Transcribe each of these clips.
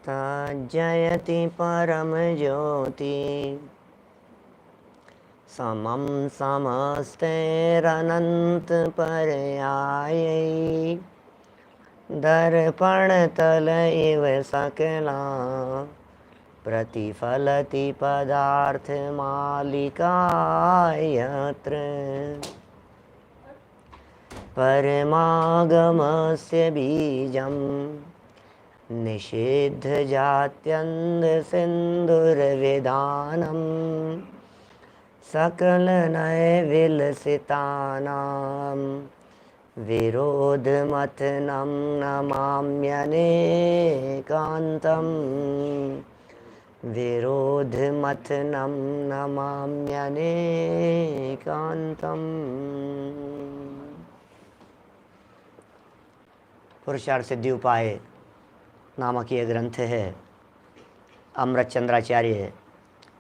जयति परम ज्योति समं समस्तैरनंत पर्यायै दर्पण तल इव सकला प्रतिफलति पदार्थ मालिका यत्र परमागमस्य बीजं निषिद्ध जात्यन्ध सिन्धुर्विधानं सकल नय विलसितानां विरोधमथनं नमाम्यनेकान्तं विरोधमथनं नमाम्यनेकान्तम्। पुरुषार्थ सिद्धि उपाय नामक ये ग्रंथ है, अमृत चंद्राचार्य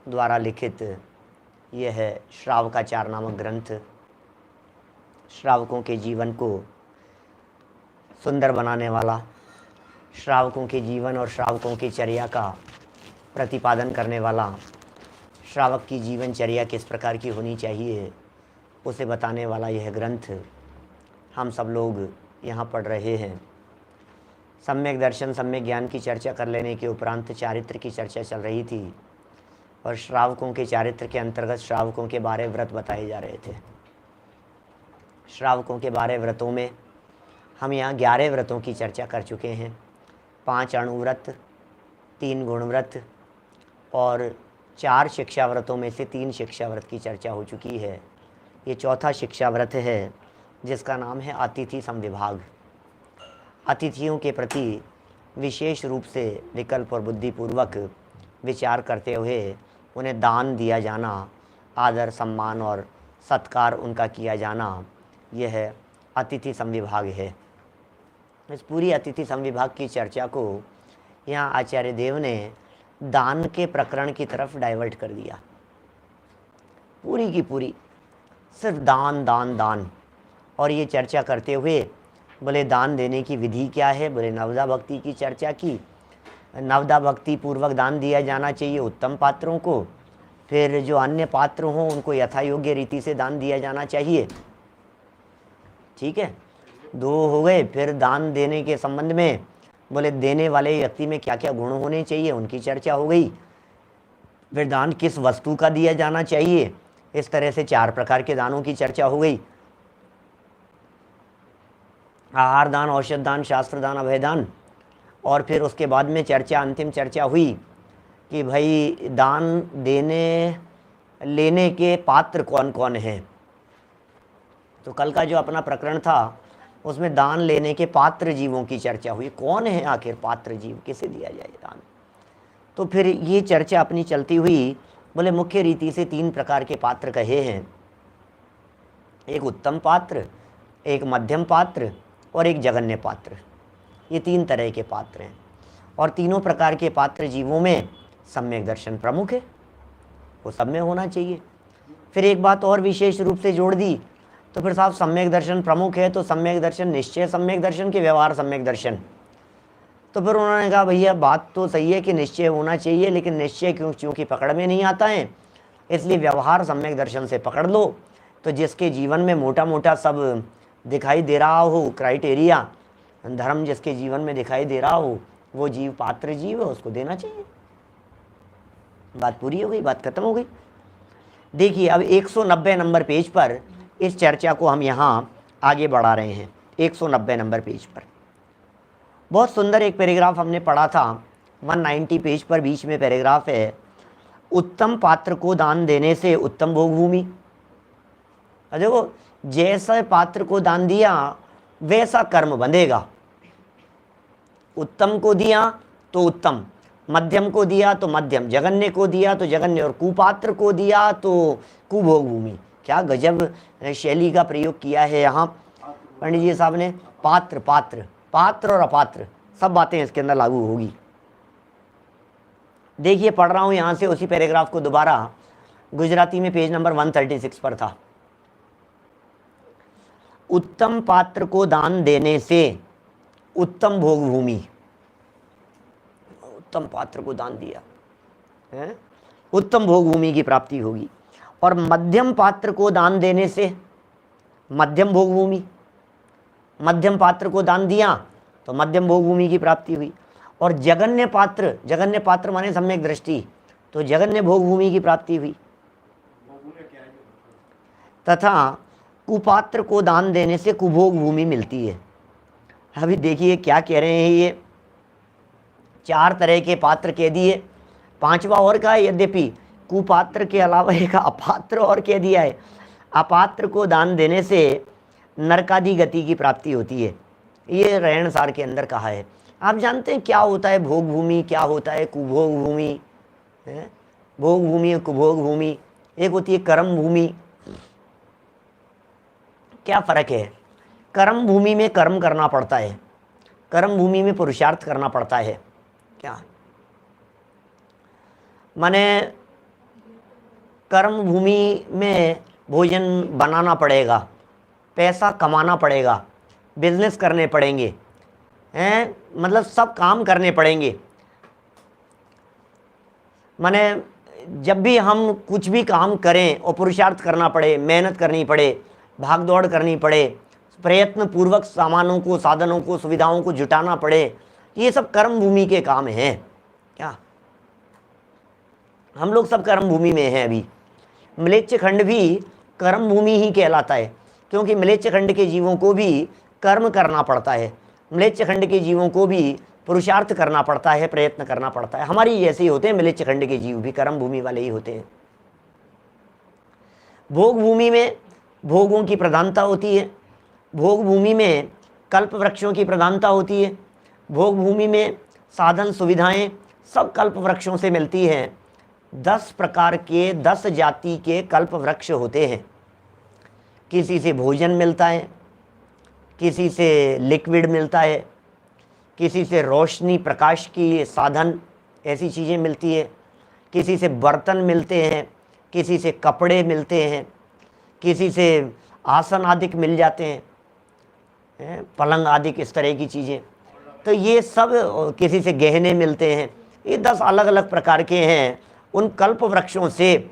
द्वारा लिखित। यह है श्रावकाचार नामक ग्रंथ। श्रावकों के जीवन को सुंदर बनाने वाला, श्रावकों के जीवन और श्रावकों की चर्या का प्रतिपादन करने वाला, श्रावक की जीवनचर्या किस प्रकार की होनी चाहिए उसे बताने वाला यह ग्रंथ हम सब लोग यहाँ पढ़ रहे हैं। सम्यक दर्शन, सम्यक ज्ञान की चर्चा कर लेने के उपरांत चारित्र की चर्चा चल रही थी और श्रावकों के चारित्र के अंतर्गत श्रावकों के 12 व्रत बताए जा रहे थे। श्रावकों के 12 व्रतों में हम यहाँ 11 व्रतों की चर्चा कर चुके हैं। 5 अणुव्रत, 3 गुणव्रत और 4 शिक्षा व्रतों में से 3 शिक्षा व्रत की चर्चा हो चुकी है। ये चौथा शिक्षा व्रत है जिसका नाम है अतिथि समविभाग। अतिथियों के प्रति विशेष रूप से विकल्प और बुद्धिपूर्वक विचार करते हुए उन्हें दान दिया जाना, आदर सम्मान और सत्कार उनका किया जाना, यह अतिथि समविभाग है। इस पूरी अतिथि समविभाग की चर्चा को यहाँ आचार्य देव ने दान के प्रकरण की तरफ डाइवर्ट कर दिया। पूरी की पूरी सिर्फ दान दान दान। और ये चर्चा करते हुए बोले दान देने की विधि क्या है, बोले नवदा भक्ति की चर्चा की। नवदा भक्ति पूर्वक दान दिया जाना चाहिए उत्तम पात्रों को, फिर जो अन्य पात्र हों उनको यथा योग्य रीति से दान दिया जाना चाहिए। ठीक है, 2 हो गए। फिर दान देने के संबंध में बोले देने वाले व्यक्ति में क्या क्या गुण होने चाहिए उनकी चर्चा हो गई। फिर दान किस वस्तु का दिया जाना चाहिए, इस तरह से 4 प्रकार के दानों की चर्चा हो गई। आहार दान, औषध दान, शास्त्र दान, अभय दान। और फिर उसके बाद में चर्चा, अंतिम चर्चा हुई कि भाई दान देने लेने के पात्र कौन कौन हैं। तो कल का जो अपना प्रकरण था उसमें दान लेने के पात्र जीवों की चर्चा हुई। कौन है आखिर पात्र जीव, किसे दिया जाए दान। तो फिर ये चर्चा अपनी चलती हुई बोले मुख्य रीति से 3 प्रकार के पात्र कहे हैं। एक उत्तम पात्र, एक मध्यम पात्र और एक जघन्य पात्र। ये 3 तरह के पात्र हैं और तीनों प्रकार के पात्र जीवों में सम्यक दर्शन प्रमुख है, वो सब में होना चाहिए। फिर एक बात और विशेष रूप से जोड़ दी, तो फिर साहब सम्यक दर्शन प्रमुख है तो सम्यक दर्शन निश्चय सम्यक दर्शन के व्यवहार सम्यक दर्शन। तो फिर उन्होंने कहा भैया बात तो सही है कि निश्चय होना चाहिए, लेकिन निश्चय क्योंकि पकड़ में नहीं आता है, इसलिए व्यवहार सम्यक दर्शन से पकड़ लो। तो जिसके जीवन में मोटा मोटा सब दिखाई दे रहा हो, क्राइटेरिया धर्म जिसके जीवन में दिखाई दे रहा हो, वो जीव पात्र जीव है, उसको देना चाहिए। बात पूरी हो गई, बात खत्म हो गई। देखिए अब 190 नंबर पेज पर इस चर्चा को हम यहाँ आगे बढ़ा रहे हैं। 190 नंबर पेज पर बहुत सुंदर एक पैराग्राफ हमने पढ़ा था। 190 पेज पर बीच में पैराग्राफ है, उत्तम पात्र को दान देने से उत्तम भोग भूमि। देखो जैसा पात्र को दान दिया वैसा कर्म बंधेगा। उत्तम को दिया तो उत्तम, मध्यम को दिया तो मध्यम, जघन्य को दिया तो जघन्य और कुपात्र को दिया तो कुभोग भूमि। क्या गजब शैली का प्रयोग किया है यहाँ पंडित जी साहब ने। पात्र पात्र पात्र और अपात्र सब बातें इसके अंदर लागू होगी। देखिए पढ़ रहा हूँ यहाँ से उसी पैराग्राफ को दोबारा, गुजराती में पेज नंबर 136 पर था। उत्तम पात्र को दान देने से उत्तम भोग भूमि। उत्तम पात्र को दान दिया है, उत्तम भोग भूमि की प्राप्ति होगी। और मध्यम पात्र को दान देने से मध्यम भोग भूमि, मध्यम पात्र को दान दिया तो मध्यम भोग भूमि की प्राप्ति हुई। और जगन्य पात्र माने सम्यक दृष्टि, तो जगन्य भोग भूमि की प्राप्ति हुई। तथा कुपात्र को दान देने से कुभोग भूमि मिलती है। अभी देखिए क्या कह रहे हैं, ये 4 तरह के पात्र कह दिए, 5वां और का है, यद्यपि कुपात्र के अलावा एक अपात्र और कह दिया है। अपात्र को दान देने से नरकादि गति की प्राप्ति होती है, ये रहन सार के अंदर कहा है। आप जानते हैं क्या होता है भोग भूमि, क्या होता है कुभोग भूमि है? भोग भूमि और कुभोग भूमि, एक होती है कर्म भूमि। क्या फर्क है? कर्म भूमि में कर्म करना पड़ता है, कर्म भूमि में पुरुषार्थ करना पड़ता है। क्या माने कर्म भूमि में भोजन बनाना पड़ेगा, पैसा कमाना पड़ेगा, बिजनेस करने पड़ेंगे हैं, मतलब सब काम करने पड़ेंगे। माने जब भी हम कुछ भी काम करें और पुरुषार्थ करना पड़े, मेहनत करनी पड़े, भाग दौड़ करनी पड़े, प्रयत्न पूर्वक सामानों को, साधनों को, सुविधाओं को जुटाना पड़े, ये सब कर्म भूमि के काम हैं। क्या हम लोग सब कर्म भूमि में हैं अभी। म्लेच्छ खंड भी कर्म भूमि ही कहलाता है, क्योंकि म्लेच्छ खंड के जीवों को भी कर्म करना पड़ता है, म्लेच्छ खंड के जीवों को भी पुरुषार्थ करना पड़ता है, प्रयत्न करना पड़ता है। हमारी जैसे ही होते हैं म्लेच्छ खंड के जीव भी कर्म भूमि वाले ही होते हैं। भोग भूमि में भोगों की प्रधानता होती है, भोग भूमि में कल्प वृक्षों की प्रधानता होती है, भोग भूमि में साधन सुविधाएं सब कल्प वृक्षों से मिलती हैं। 10 प्रकार के 10 जाति के कल्प वृक्ष होते हैं। किसी से भोजन मिलता है, किसी से लिक्विड मिलता है, किसी से रोशनी प्रकाश की साधन ऐसी चीज़ें मिलती है, किसी से बर्तन मिलते हैं, किसी से कपड़े मिलते हैं, किसी से आसन आदि मिल जाते हैं, पलंग आदि इस तरह की चीज़ें। तो ये सब, किसी से गहने मिलते हैं। ये 10 अलग अलग प्रकार के हैं उन कल्प वृक्षों से।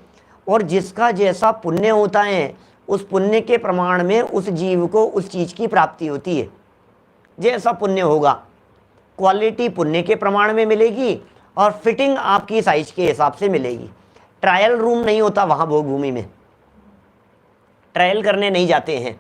और जिसका जैसा पुण्य होता है उस पुण्य के प्रमाण में उस जीव को उस चीज़ की प्राप्ति होती है। जैसा पुण्य होगा, क्वालिटी पुण्य के प्रमाण में मिलेगी और फिटिंग आपकी साइज के हिसाब से मिलेगी। ट्रायल रूम नहीं होता वहाँ भोग भूमि में, ट्रायल करने नहीं जाते हैं।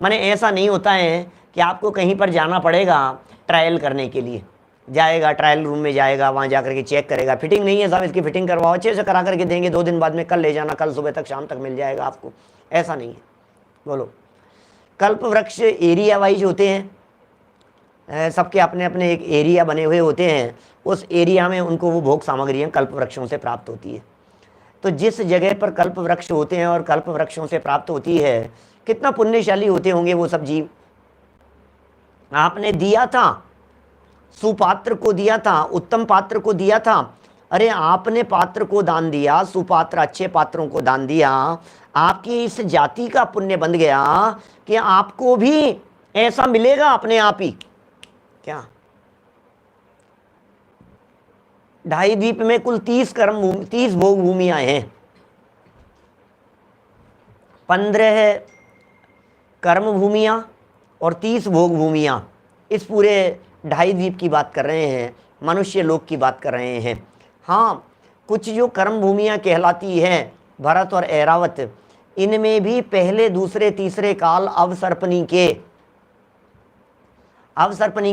माने ऐसा नहीं होता है कि आपको कहीं पर जाना पड़ेगा ट्रायल करने के लिए, जाएगा ट्रायल रूम में जाएगा, वहाँ जा करके चेक करेगा, फिटिंग नहीं है साहब इसकी फिटिंग करवाओ, अच्छे से करा करके देंगे, 2 दिन बाद में कल ले जाना, कल सुबह तक शाम तक मिल जाएगा आपको। ऐसा नहीं है। बोलो, कल्प वृक्ष एरिया वाइज होते हैं, सबके अपने अपने एक एरिया बने हुए होते हैं, उस एरिया में उनको वो भोग सामग्रियाँ कल्प वृक्षों से प्राप्त होती है। तो जिस जगह पर कल्प वृक्ष होते हैं और कल्प वृक्षों से प्राप्त होती है, कितना पुण्यशाली होते होंगे वो सब जीव। आपने दिया था, सुपात्र को दिया था, उत्तम पात्र को दिया था, अरे आपने पात्र को दान दिया, सुपात्र अच्छे पात्रों को दान दिया, आपकी इस जाति का पुण्य बन गया कि आपको भी ऐसा मिलेगा अपने आप ही। क्या 2.5 द्वीप में कुल 30 भोग भूमियां हैं। 15 कर्म भूमियां और 30 भोग भूमियां। इस पूरे 2.5 द्वीप की बात कर रहे हैं, मनुष्य लोक की बात कर रहे हैं। हाँ, कुछ जो कर्म भूमियां कहलाती हैं, भरत और ऐरावत, इनमें भी पहले दूसरे तीसरे काल अवसर्पणी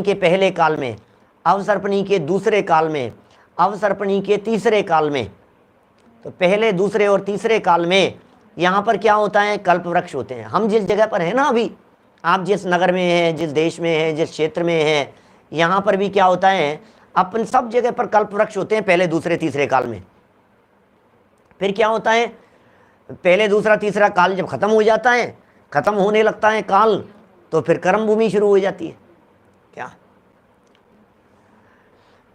के पहले काल में, अवसर्पणी के दूसरे काल में, अवसर्पणी के तीसरे काल में, तो पहले दूसरे और तीसरे काल में यहाँ पर क्या होता है, कल्प वृक्ष होते हैं। हम जिस जगह पर हैं ना अभी, आप जिस नगर में हैं, जिस देश में हैं, जिस क्षेत्र में हैं, यहाँ पर भी क्या होता है, अपन सब जगह पर कल्प वृक्ष होते हैं पहले दूसरे तीसरे काल में। फिर क्या होता है, पहले दूसरा तीसरा काल जब खत्म हो जाता है, खत्म होने लगता है काल, तो फिर कर्म भूमि शुरू हो जाती है। क्या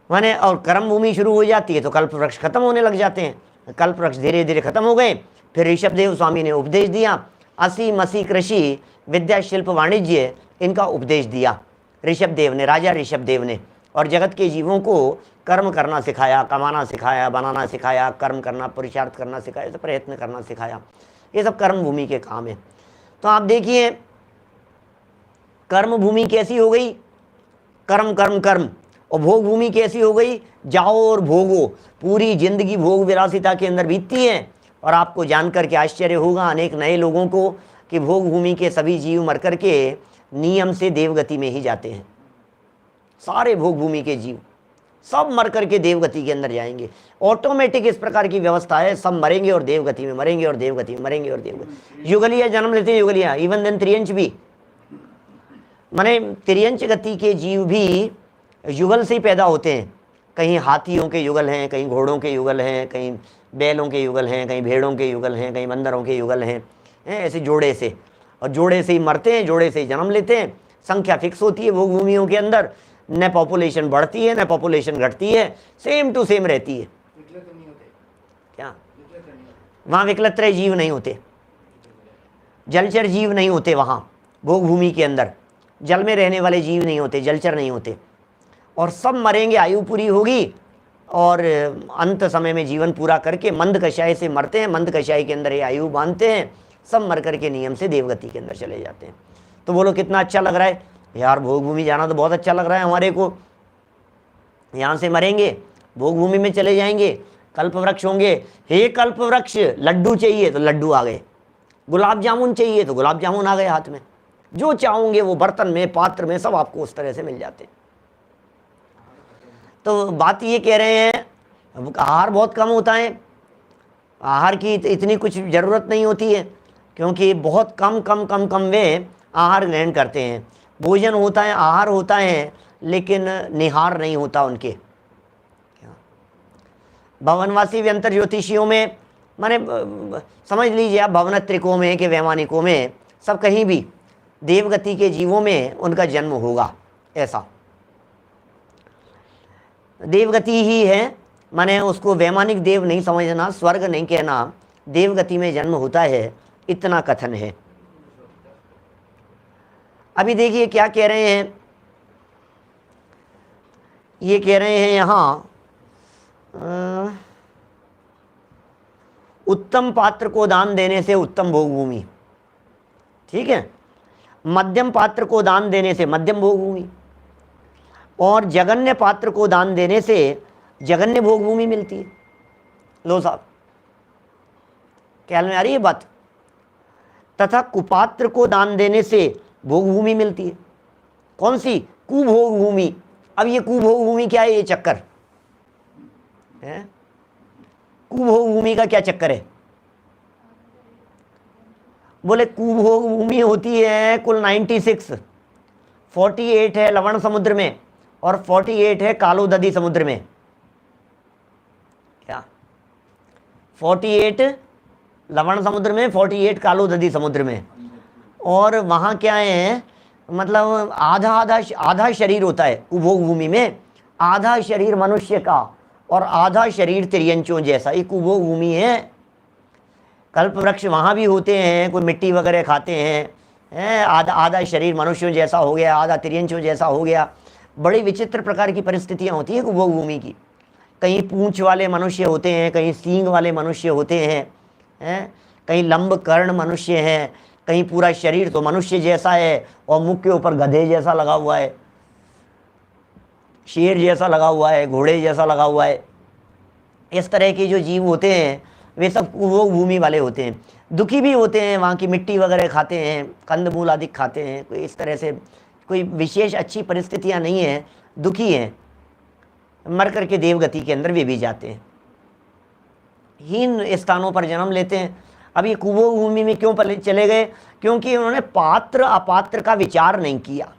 माने, और कर्म भूमि शुरू हो जाती है तो कल्प वृक्ष खत्म होने लग जाते हैं। कल्प वृक्ष धीरे धीरे खत्म हो गए। फिर ऋषभदेव स्वामी ने उपदेश दिया, 80 मसी कृषि विद्या शिल्प वाणिज्य, इनका उपदेश दिया ऋषभदेव ने, राजा ऋषभदेव ने। और जगत के जीवों को कर्म करना सिखाया, कमाना सिखाया, बनाना सिखाया, कर्म करना, पुरुषार्थ करना सिखाया, सब प्रयत्न करना सिखाया। ये सब कर्म भूमि के काम है। तो आप देखिए कर्म भूमि कैसी हो गई, कर्म कर्म कर्म, और भोग भूमि कैसी हो गई, जाओ और भोगो। पूरी जिंदगी भोग विलासिता के अंदर बीतती है। और आपको जानकर के आश्चर्य होगा अनेक नए लोगों को कि भोग भूमि के सभी जीव मर कर के नियम से देवगति में ही जाते हैं। सारे भोग भूमि के जीव सब मर करके देवगति के अंदर जाएंगे। ऑटोमेटिक इस प्रकार की व्यवस्था है, सब मरेंगे और देवगति में मरेंगे और देवगति में मरेंगे और देवगति। युगलिया जन्म लेते हैं, युगलिया, इवन देन त्रियंच भी, माने त्रियंच गति के जीव भी युगल से ही पैदा होते हैं। कहीं हाथियों के युगल हैं, कहीं घोड़ों के युगल हैं, कहीं बैलों के युगल हैं, कहीं भेड़ों के युगल हैं, कहीं बंदरों के युगल हैं, ऐसे जोड़े से। और जोड़े से ही मरते हैं, जोड़े से ही जन्म लेते हैं। संख्या फिक्स होती है भोग भूमियों के अंदर, न पॉपुलेशन बढ़ती है न पॉपुलेशन घटती है, सेम टू सेम रहती है। क्या वहाँ विकलत्रय जीव नहीं होते, जलचर जीव नहीं होते वहाँ भोग भूमि के अंदर, जल में रहने वाले जीव नहीं होते, जलचर नहीं होते। और सब मरेंगे, आयु पूरी होगी और अंत समय में जीवन पूरा करके मंद कषाय से मरते हैं, मंद कषाय के अंदर ये आयु बांधते हैं, सब मर करके नियम से देवगति के अंदर चले जाते हैं। तो बोलो कितना अच्छा लग रहा है यार, भोग भूमि जाना तो बहुत अच्छा लग रहा है हमारे को। यहाँ से मरेंगे, भोग भूमि में चले जाएंगे, कल्प वृक्ष होंगे। हे कल्प वृक्ष, लड्डू चाहिए तो लड्डू आ गए, गुलाब जामुन चाहिए तो गुलाब जामुन आ गए हाथ में, जो चाहोगे वो बर्तन में, पात्र में, सब आपको उस तरह से मिल जाते हैं। तो बात ये कह रहे हैं आहार बहुत कम होता है, आहार की इतनी कुछ ज़रूरत नहीं होती है, क्योंकि बहुत कम कम कम कम वे आहार ग्रहण करते हैं। भोजन होता है, आहार होता है, लेकिन निहार नहीं होता उनके। भवनवासी व्यंतर ज्योतिषियों में, माने समझ लीजिए आप, भवनत्रिकों में कि वैमानिकों में, सब कहीं भी देवगति के जीवों में उनका जन्म होगा। ऐसा देवगति ही है, माने उसको वैमानिक देव नहीं समझना, स्वर्ग नहीं कहना, देवगति में जन्म होता है, इतना कथन है। अभी देखिए क्या कह रहे हैं, ये कह रहे हैं यहाँ उत्तम पात्र को दान देने से उत्तम भोग भूमि, ठीक है, मध्यम पात्र को दान देने से मध्यम भोग भूमि, और जगन्य पात्र को दान देने से जगन्य भोग भूमि मिलती है। लो साहब, ख्याल में आ रही है बात। तथा कुपात्र को दान देने से भोग भूमि मिलती है। कौन सी? कुभोग भूमि। अब ये कुभोग भूमि क्या है, ये चक्कर है। कुभोग भूमि का क्या चक्कर है? बोले कुभोग भूमि होती है कुल 96, 48 है लवण समुद्र में और 48 है कालोदधी समुद्र में। क्या 48 लवण समुद्र में, 48 कालोदधी समुद्र में। और वहाँ क्या है, मतलब आधा आधा आधा शरीर होता है कुभोग भूमि में, आधा शरीर मनुष्य का और आधा शरीर तिर्यंचों जैसा, ये कुभोग भूमि है। कल्प वृक्ष वहाँ भी होते हैं, कोई मिट्टी वगैरह खाते हैं, आधा आधा शरीर मनुष्यों जैसा हो गया, आधा तिर्यंचों जैसा हो गया। बड़ी विचित्र प्रकार की परिस्थितियाँ होती हैं कुभोग भूमि की। कहीं पूंछ वाले मनुष्य होते हैं, कहीं सींग वाले मनुष्य होते हैं, कहीं लंब कर्ण मनुष्य हैं, कहीं पूरा शरीर तो मनुष्य जैसा है और मुख के ऊपर गधे जैसा लगा हुआ है, शेर जैसा लगा हुआ है, घोड़े जैसा लगा हुआ है। इस तरह के जो जीव होते हैं वे सब कुभोग भूमि वाले होते हैं। दुखी भी होते हैं, वहाँ की मिट्टी वगैरह खाते हैं, कंदमूल आदि खाते हैं। कोई इस तरह से कोई विशेष अच्छी परिस्थितियाँ नहीं हैं, दुखी हैं, मर करके देवगति के अंदर वे भी जाते हैं, हीन स्थानों पर जन्म लेते हैं। अब ये कुभोग भूमि में क्यों चले गए? क्योंकि उन्होंने पात्र अपात्र का विचार नहीं किया।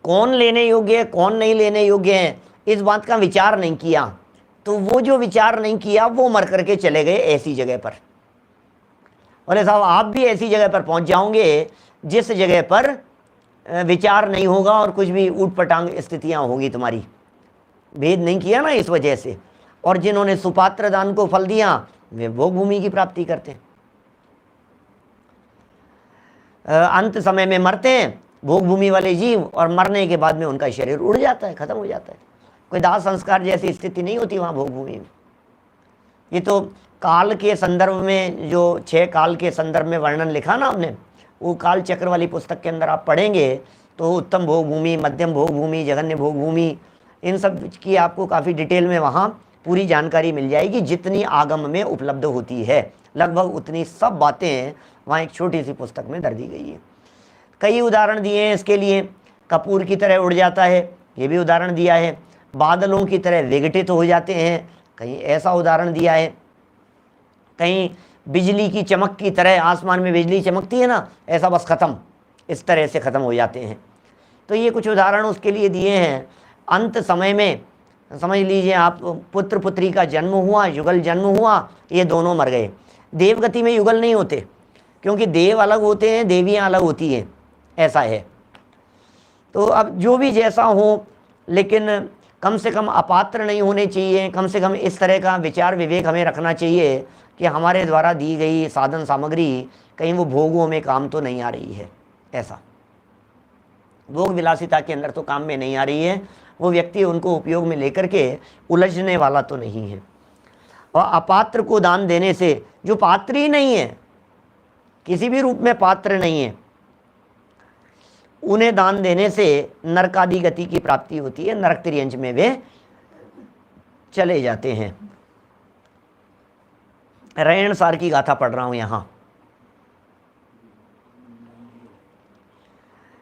कौन लेने योग्य है, कौन नहीं लेने योग्य है, इस बात का विचार नहीं किया। तो वो जो विचार नहीं किया वो मर करके चले गए ऐसी जगह पर। बोले साहब आप भी ऐसी जगह पर पहुंच जाओगे जिस जगह पर विचार नहीं होगा और कुछ भी ऊट पटांग स्थितियां होगी तुम्हारी। भेद नहीं किया ना इस वजह से। और जिन्होंने सुपात्र दान को फल दिया वे भोग भूमि की प्राप्ति करते हैं। अंत समय में मरते हैं, भोग भूमि वाले जीव, और मरने के बाद में उनका शरीर उड़ जाता है, खत्म हो जाता है। कोई दाह संस्कार जैसी स्थिति नहीं होती वहाँ भोग भूमि में। ये तो काल के संदर्भ में, जो 6 काल के संदर्भ में वर्णन लिखा ना हमने, वो काल चक्र वाली पुस्तक के अंदर आप पढ़ेंगे तो उत्तम भोग भूमि, मध्यम भोग भूमि, जघन्य भोग भूमि, इन सब की आपको काफ़ी डिटेल में वहाँ पूरी जानकारी मिल जाएगी। जितनी आगम में उपलब्ध होती है लगभग उतनी सब बातें वहाँ एक छोटी सी पुस्तक में दर्ज दी गई है। कई उदाहरण दिए हैं इसके लिए। कपूर की तरह उड़ जाता है, ये भी उदाहरण दिया है। बादलों की तरह विघटित हो जाते हैं, कहीं ऐसा उदाहरण दिया है। कहीं बिजली की चमक की तरह, आसमान में बिजली चमकती है ना, ऐसा बस ख़त्म, इस तरह से ख़त्म हो जाते हैं। तो ये कुछ उदाहरण उसके लिए दिए हैं। अंत समय में समझ लीजिए आप, पुत्र पुत्री का जन्म हुआ, युगल जन्म हुआ, ये दोनों मर गए। देवगति में युगल नहीं होते, क्योंकि देव अलग होते हैं, देवियाँ अलग होती हैं, ऐसा है। तो अब जो भी जैसा हो, लेकिन कम से कम अपात्र नहीं होने चाहिए। कम से कम इस तरह का विचार विवेक हमें रखना चाहिए कि हमारे द्वारा दी गई साधन सामग्री कहीं वो भोगों में काम तो नहीं आ रही है। ऐसा भोग विलासिता के अंदर तो काम में नहीं आ रही है, वो व्यक्ति उनको उपयोग में लेकर के उलझने वाला तो नहीं है। और अपात्र को दान देने से, जो पात्र ही नहीं है, किसी भी रूप में पात्र नहीं है, उन्हें दान देने से नरकादि गति की प्राप्ति होती है, नरक तिर्यंच में वे चले जाते हैं। रैणसार की गाथा पढ़ रहा हूं यहां,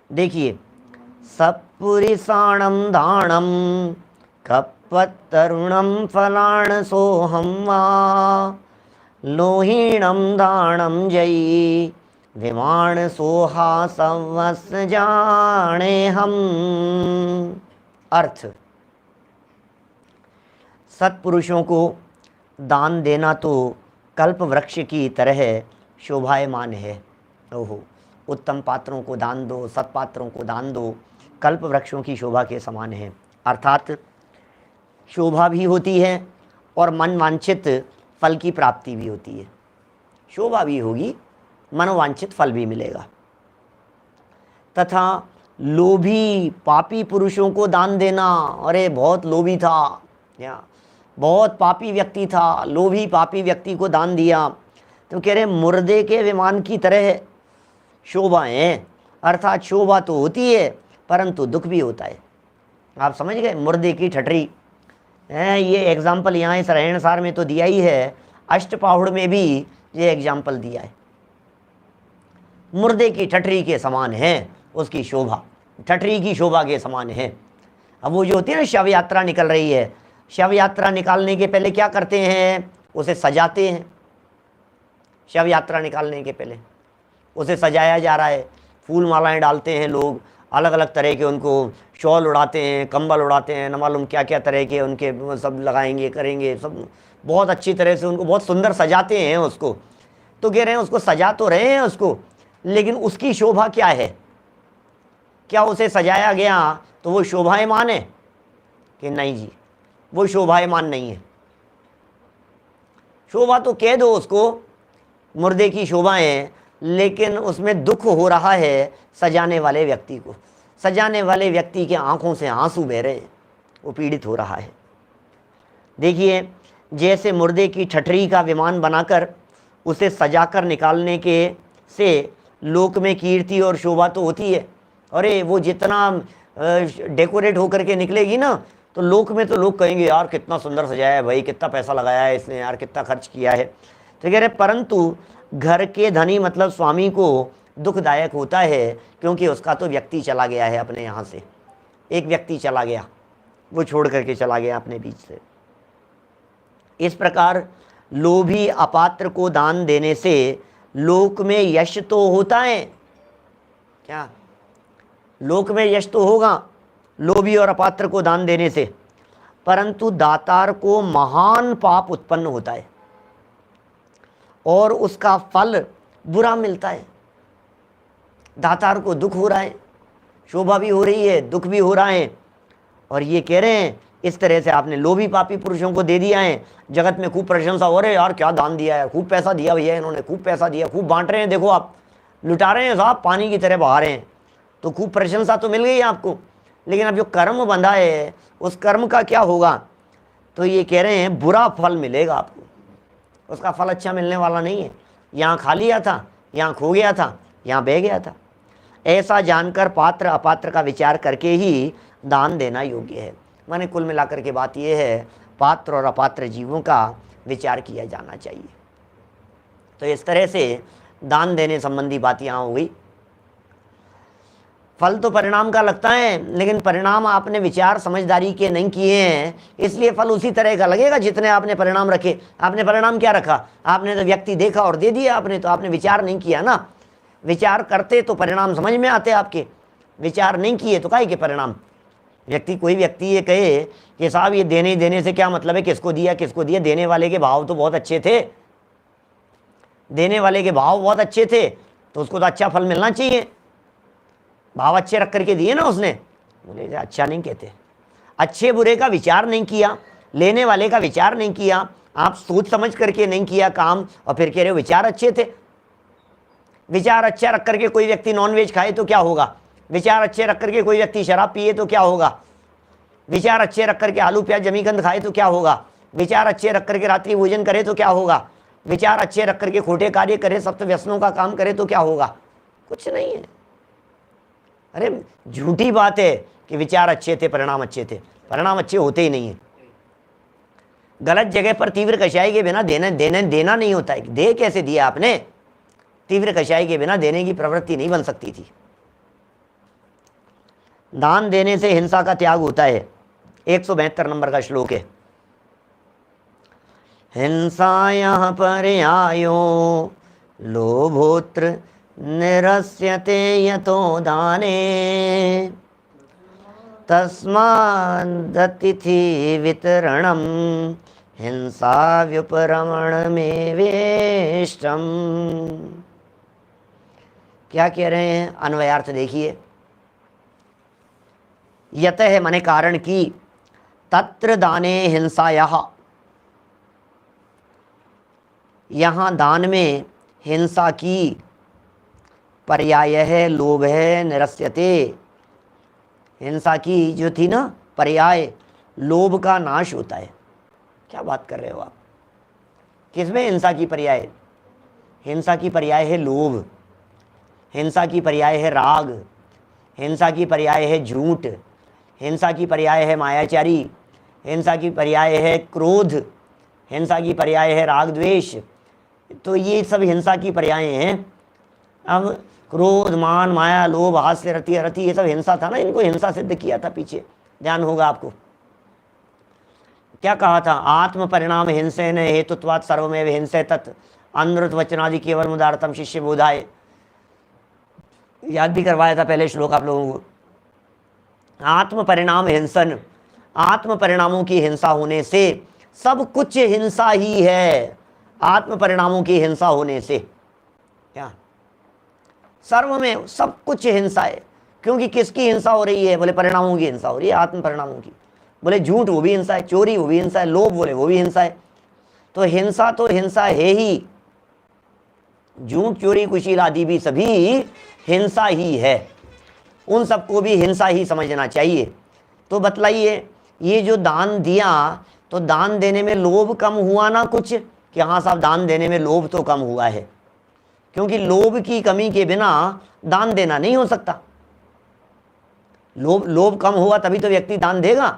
देखिए। सपुरिसाणम दानम कप्पतरुणम फलाण सोहम वा लोहीणम दानम जयी विमाण सोहा संवस जाने हम। अर्थ, सत्पुरुषों को दान देना तो कल्प वृक्ष की तरह शोभायमान है। ओहो, उत्तम पात्रों को दान दो, सत्पात्रों को दान दो, कल्प वृक्षों की शोभा के समान है। अर्थात शोभा भी होती है और मन वांछित फल की प्राप्ति भी होती है। शोभा भी होगी, मनोवांछित फल भी मिलेगा। तथा लोभी पापी पुरुषों को दान देना, अरे बहुत लोभी था या बहुत पापी व्यक्ति था, लोभी पापी व्यक्ति को दान दिया, तो कह रहे मुर्दे के विमान की तरह शोभा है। अर्थात शोभा तो होती है परंतु दुख भी होता है। आप समझ गए, मुर्दे की ठटरी है। ये एग्जाम्पल यहाँ इस रैणसार में तो दिया ही है, अष्टपाहुड़ में भी ये एग्जाम्पल दिया है। मुर्दे की ठटरी के समान है उसकी शोभा, ठटरी की शोभा के समान है। अब वो जो होती है ना, शव यात्रा निकल रही है, शव यात्रा निकालने के पहले क्या करते हैं, उसे सजाते हैं। शव यात्रा निकालने के पहले उसे सजाया जा रहा है, फूल मालाएं डालते हैं लोग, अलग अलग तरह के उनको शॉल उड़ाते हैं, कंबल उड़ाते हैं, न मालूम क्या क्या तरह के उनके सब लगाएंगे, करेंगे, सब बहुत अच्छी तरह से उनको बहुत सुंदर सजाते हैं उसको। तो कह रहे हैं उसको सजा तो रहे हैं उसको, लेकिन उसकी शोभा क्या है? क्या उसे सजाया गया तो वो शोभायमान है कि नहीं जी? वो शोभायमान नहीं है। शोभा तो कह दो उसको, मुर्दे की शोभा है, लेकिन उसमें दुख हो रहा है सजाने वाले व्यक्ति को। सजाने वाले व्यक्ति के आंखों से आंसू बह रहे हैं, वो पीड़ित हो रहा है। देखिए, जैसे मुर्दे की ठठरी का विमान बनाकर उसे सजाकर निकालने के से लोक में कीर्ति और शोभा तो होती है। अरे वो जितना डेकोरेट होकर के निकलेगी ना, तो लोक में तो लोग कहेंगे यार कितना सुंदर सजाया है भाई, कितना पैसा लगाया है इसने यार, कितना खर्च किया है। तो कह रहे परंतु घर के धनी मतलब स्वामी को दुखदायक होता है, क्योंकि उसका तो व्यक्ति चला गया है अपने यहाँ से। एक व्यक्ति चला गया, वो छोड़ करके चला गया अपने बीच से। इस प्रकार लोभी अपात्र को दान देने से लोक में यश तो होता है, क्या लोक में यश तो होगा लोभी और अपात्र को दान देने से, परंतु दातार को महान पाप उत्पन्न होता है और उसका फल बुरा मिलता है। दातार को दुख हो रहा है, शोभा भी हो रही है, दुख भी हो रहा है। और ये कह रहे हैं इस तरह से आपने लोभी पापी पुरुषों को दे दिया है, जगत में खूब प्रशंसा हो रही है, यार क्या दान दिया है, खूब पैसा दिया भैया इन्होंने, खूब पैसा दिया, खूब बांट रहे हैं, देखो आप लुटा रहे हैं साहब, पानी की तरह बहा रहे हैं। तो खूब प्रशंसा तो मिल गई आपको, लेकिन अब जो कर्म बंधा है उस कर्म का क्या होगा? तो ये कह रहे हैं बुरा फल मिलेगा आपको, उसका फल अच्छा मिलने वाला नहीं है। यहाँ खा लिया था, यहाँ खो गया था, यहाँ बह गया था। ऐसा जानकर पात्र अपात्र का विचार करके ही दान देना योग्य है। माने कुल मिलाकर के बात यह है, पात्र और अपात्र जीवों का विचार किया जाना चाहिए। तो इस तरह से दान देने संबंधी बात यहाँ हो गई। फल तो परिणाम का लगता है, लेकिन परिणाम आपने विचार समझदारी के नहीं किए हैं, इसलिए फल उसी तरह का लगेगा जितने आपने परिणाम रखे। आपने परिणाम क्या रखा? आपने तो व्यक्ति देखा और दे दिया आपने, तो आपने विचार नहीं किया ना। विचार करते तो परिणाम समझ में आते आपके, विचार नहीं किए तो काहे के परिणाम? कोई व्यक्ति ये कहे कि साहब ये देने देने से क्या मतलब है, किसको दिया किसको दिया, देने वाले के भाव तो बहुत अच्छे थे, देने वाले के भाव बहुत अच्छे थे, तो उसको तो अच्छा फल मिलना चाहिए, भाव अच्छे रख करके दिए ना उसने। बोले अच्छा नहीं कहते, अच्छे बुरे का विचार नहीं किया, लेने वाले का विचार नहीं किया, आप सोच समझ करके नहीं किया काम, और फिर कह रहे हो विचार अच्छे थे। विचार अच्छा रख करके कोई व्यक्ति नॉनवेज खाए तो क्या होगा? विचार अच्छे रख करके कोई व्यक्ति शराब पिए तो क्या होगा? विचार अच्छे रख करके आलू प्याज जमीकंद खाए तो क्या होगा? विचार अच्छे रख करके रात्रि भोजन करे तो क्या होगा? विचार अच्छे रख करके खोटे कार्य करे, सप्त व्यसनों का काम करे तो क्या होगा? कुछ नहीं है। अरे झूठी बात है कि विचार अच्छे थे परिणाम अच्छे थे, परिणाम अच्छे होते ही नहीं है। गलत जगह पर तीव्र कषाय के बिना देना नहीं होता है। दे कैसे दिया आपने? तीव्र कषाय के बिना देने की प्रवृत्ति नहीं बन सकती थी। दान देने से हिंसा का त्याग होता है। 172 नंबर का श्लोक है। हिंसायाः पर्यायो लोभोत्र निरस्यते यतो दाने तस्मादतिथि वितरणम हिंसा व्युपरमणमेवेष्टम। क्या कह रहे हैं? अन्वयार्थ देखिए। यतः माने कारण की, तत्र दाने हिंसायाः, यहाँ दान में हिंसा की, पर्याय है लोभ है, निरस्यते, हिंसा की जो थी ना पर्याय, लोभ का नाश होता है। क्या बात कर रहे हो आप? किसमें हिंसा की पर्याय? हिंसा की पर्याय है लोभ, हिंसा की पर्याय है राग, हिंसा की पर्याय है झूठ, हिंसा की पर्याय है मायाचारी, हिंसा की पर्याय है क्रोध, हिंसा की पर्याय है राग द्वेष। तो ये सब हिंसा की पर्याय हैं। अब क्रोध मान माया लोभ हास्य रति अरति ये सब हिंसा था ना, इनको हिंसा सिद्ध किया था पीछे, ध्यान होगा आपको। क्या कहा था? आत्म परिणाम हिंसेन हेतुत्वात् सर्वमेव हिंसे तत् अनृत वचनादि केवल मुदारतम शिष्य बोधाय। याद भी करवाया था पहले श्लोक आप लोगों को। आत्म परिणाम हिंसन, आत्म परिणामों की हिंसा होने से सब कुछ हिंसा ही है। आत्म परिणामों की हिंसा होने से क्या सर्व में सब कुछ हिंसा है। क्योंकि किसकी हिंसा हो रही है? बोले परिणामों की हिंसा हो रही है, आत्म परिणामों की। बोले झूठ वो भी हिंसा है, चोरी वो भी हिंसा है, लोभ बोले वो भी हिंसा है। तो हिंसा है ही। झूठ चोरी कुशील आदि भी सभी हिंसा ही है, उन सबको भी हिंसा ही समझना चाहिए। तो बतलाइए, ये जो दान दिया तो दान देने में लोभ कम हुआ ना कुछ? कि हाँ साहब दान देने में लोभ तो कम हुआ है, क्योंकि लोभ की कमी के बिना दान देना नहीं हो सकता। लोभ कम हुआ तभी तो व्यक्ति दान देगा।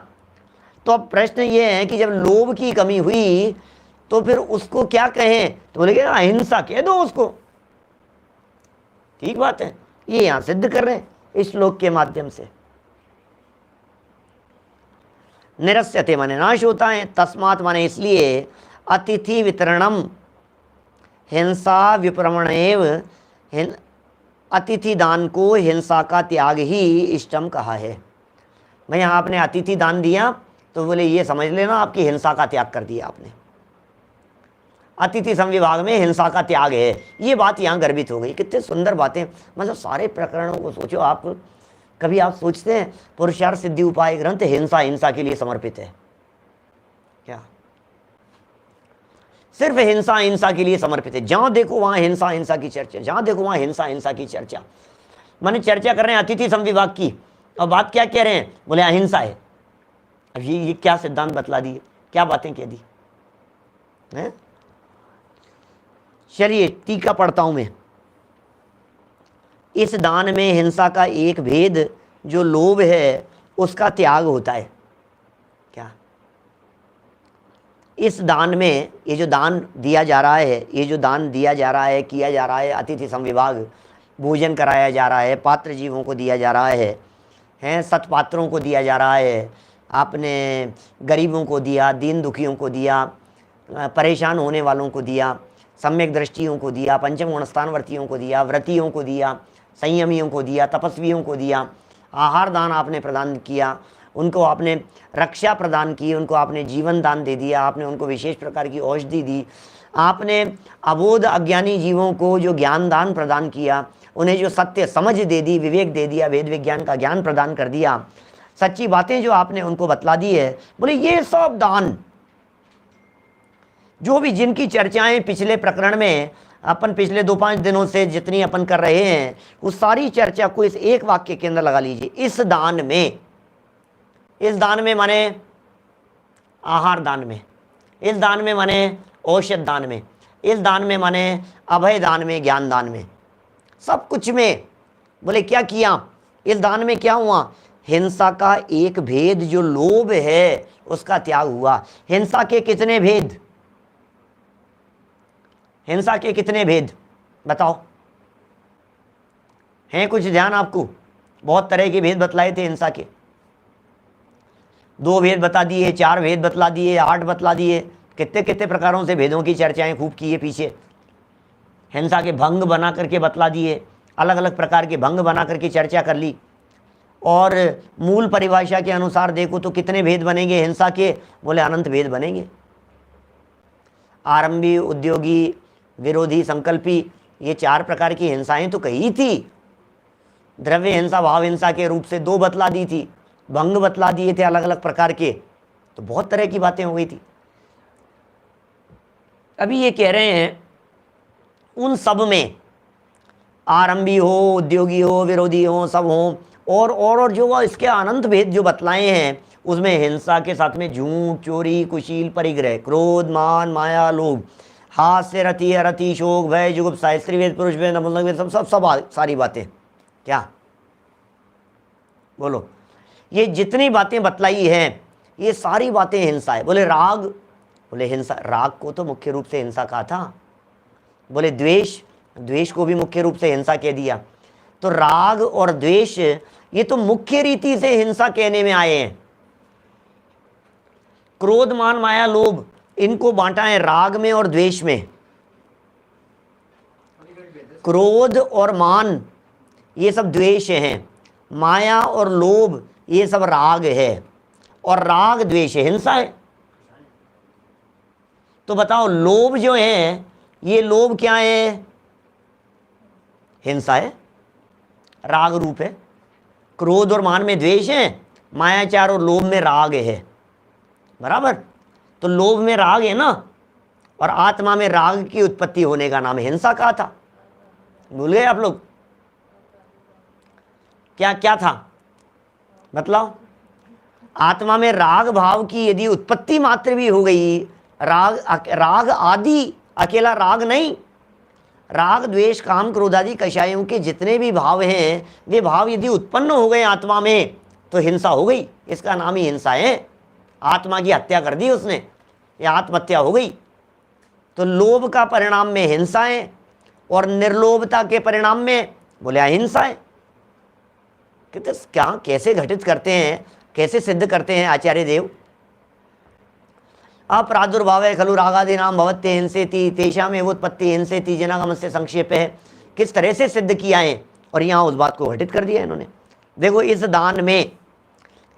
तो अब प्रश्न ये है कि जब लोभ की कमी हुई तो फिर उसको क्या कहें? तो बोले अहिंसा कह दो उसको। ठीक बात है, ये यहां सिद्ध कर रहे हैं इस श्लोक के माध्यम से। निरस्यते माने नाश होता है, तस्मात् माने इसलिए, अतिथि वितरणम हिंसा विप्रमणेव, अतिथि दान को हिंसा का त्याग ही इष्टम कहा है। मैं यहाँ आपने अतिथि दान दिया तो बोले ये समझ लेना आपकी हिंसा का त्याग कर दिया आपने। अतिथि संविभाग में हिंसा का त्याग है, ये बात यहाँ गर्भित हो गई। कितने सुंदर बातें, मतलब सारे प्रकरणों को सोचो आप। कभी आप सोचते हैं पुरुषार्थ सिद्धि उपाय ग्रंथ हिंसा के लिए समर्पित है क्या? सिर्फ हिंसा के लिए समर्पित है। जहां देखो वहां हिंसा की चर्चा, जहां देखो वहां हिंसा की चर्चा। माने चर्चा कर रहे हैं अतिथि संविभाग की, और बात क्या कह रहे हैं, बोले अहिंसा है। अब ये क्या सिद्धांत बतला दिए, क्या बातें कह दी हैं। चलिए टीका पढ़ता हूं मैं। इस दान में हिंसा का एक भेद जो लोभ है उसका त्याग होता है। क्या इस दान में, ये जो दान दिया जा रहा है, ये जो दान दिया जा रहा है, किया जा रहा है, अतिथि संविभाग, भोजन कराया जा रहा है, पात्र जीवों को दिया जा रहा है, हैं सतपात्रों को दिया जा रहा है, आपने गरीबों को दिया, दीन दुखियों को दिया, परेशान होने वालों को दिया, सम्यक दृष्टियों को दिया, पंचम गुणस्थानवर्तियों को दिया, व्रतियों को दिया, संयमियों को दिया, तपस्वियों को दिया, आहार दान आपने प्रदान किया, उनको आपने रक्षा प्रदान की, उनको आपने जीवन दान दे दिया, आपने उनको विशेष प्रकार की औषधि दी, आपने अबोध अज्ञानी जीवों को जो ज्ञान दान प्रदान किया, उन्हें जो सत्य समझ दे दी, विवेक दे दिया, वेद विज्ञान का ज्ञान प्रदान कर दिया, सच्ची बातें जो आपने उनको बतला दी है। बोले ये सब दान जो भी जिनकी चर्चाएं पिछले प्रकरण में अपन पिछले 2-5 दिनों से जितनी अपन कर रहे हैं, उस सारी चर्चा को इस एक वाक्य के अंदर लगा लीजिए। इस दान में, इस दान में माने आहार दान में, इस दान में माने औषध दान में, इस दान में माने अभय दान में, ज्ञान दान में, सब कुछ में बोले क्या किया, इस दान में क्या हुआ, हिंसा का एक भेद जो लोभ है उसका त्याग हुआ। हिंसा के कितने भेद, हिंसा के कितने भेद बताओ, हैं कुछ ध्यान आपको? बहुत तरह के भेद बतलाए थे हिंसा के, 2 भेद बता दिए, 4 भेद बतला दिए, 8 बतला दिए, कितने कितने प्रकारों से भेदों की चर्चाएं खूब की है पीछे। हिंसा के भंग बना करके बतला दिए, अलग अलग प्रकार के भंग बना करके चर्चा कर ली। और मूल परिभाषा के अनुसार देखो तो कितने भेद बनेंगे हिंसा के, बोले अनंत भेद बनेंगे। आरंभी, उद्योगी, विरोधी, संकल्पी, ये 4 प्रकार की हिंसाएं तो कही थी। द्रव्य हिंसा, भाव हिंसा के रूप से 2 बतला दी थी, भंग बतला दिए थे अलग अलग प्रकार के, तो बहुत तरह की बातें हो गई थी। अभी ये कह रहे हैं उन सब में, आरंभी हो, उद्योगी हो, विरोधी हो, सब हो, और जो इसके अनंत भेद जो बतलाए हैं, उसमें हिंसा के साथ में झूठ, चोरी, कुशील, परिग्रह, क्रोध, मान, माया, लोभ, हास्य, रति, अरति, शोक, भय, जुगुप्सा, स्त्री वेद, पुरुष वेद, नपुंसक वेद, सब सारी बातें। क्या बोलो, ये जितनी बातें बतलाई हैं ये सारी बातें हिंसा है। बोले राग, बोले हिंसा, राग को तो मुख्य रूप से हिंसा कहा था। बोले द्वेष, द्वेष को भी मुख्य रूप से हिंसा कह दिया। तो राग और द्वेष ये तो मुख्य रीति से हिंसा कहने में आए हैं। क्रोध, मान, माया, लोभ, इनको बांटा है राग में और द्वेष में। क्रोध और मान ये सब द्वेष हैं, माया और लोभ ये सब राग है, और राग द्वेष हिंसा है। तो बताओ लोभ जो है, ये लोभ क्या है, हिंसा है, राग रूप है। क्रोध और मान में द्वेष है, मायाचार और लोभ में राग है, बराबर। तो लोभ में राग है ना, और आत्मा में राग की उत्पत्ति होने का नाम हिंसा कहा था। भूल गए आप लोग? क्या क्या था मतलब? आत्मा में राग भाव की यदि उत्पत्ति मात्र भी हो गई, राग आदि, अकेला राग नहीं, राग, द्वेष, काम, क्रोध आदि कषायों के जितने भी भाव हैं, वे भाव यदि उत्पन्न हो गए आत्मा में तो हिंसा हो गई। इसका नाम ही हिंसा है। आत्मा की हत्या कर दी उसने, या आत्महत्या हो गई। तो लोभ का परिणाम में हिंसा है, और निर्लोभता के परिणाम में बोले अहिंसा है। कितने क्या कैसे घटित करते हैं, कैसे सिद्ध करते हैं आचार्य देव? अप्रादुर्भाव खलु रागादि नाम भवत्ते हिंसेति तेषां में उत्पत्ति हिंसेति जनागम से संक्षेप है। किस तरह से सिद्ध किया है, और यहाँ उस बात को घटित कर दिया इन्होंने। देखो इस दान में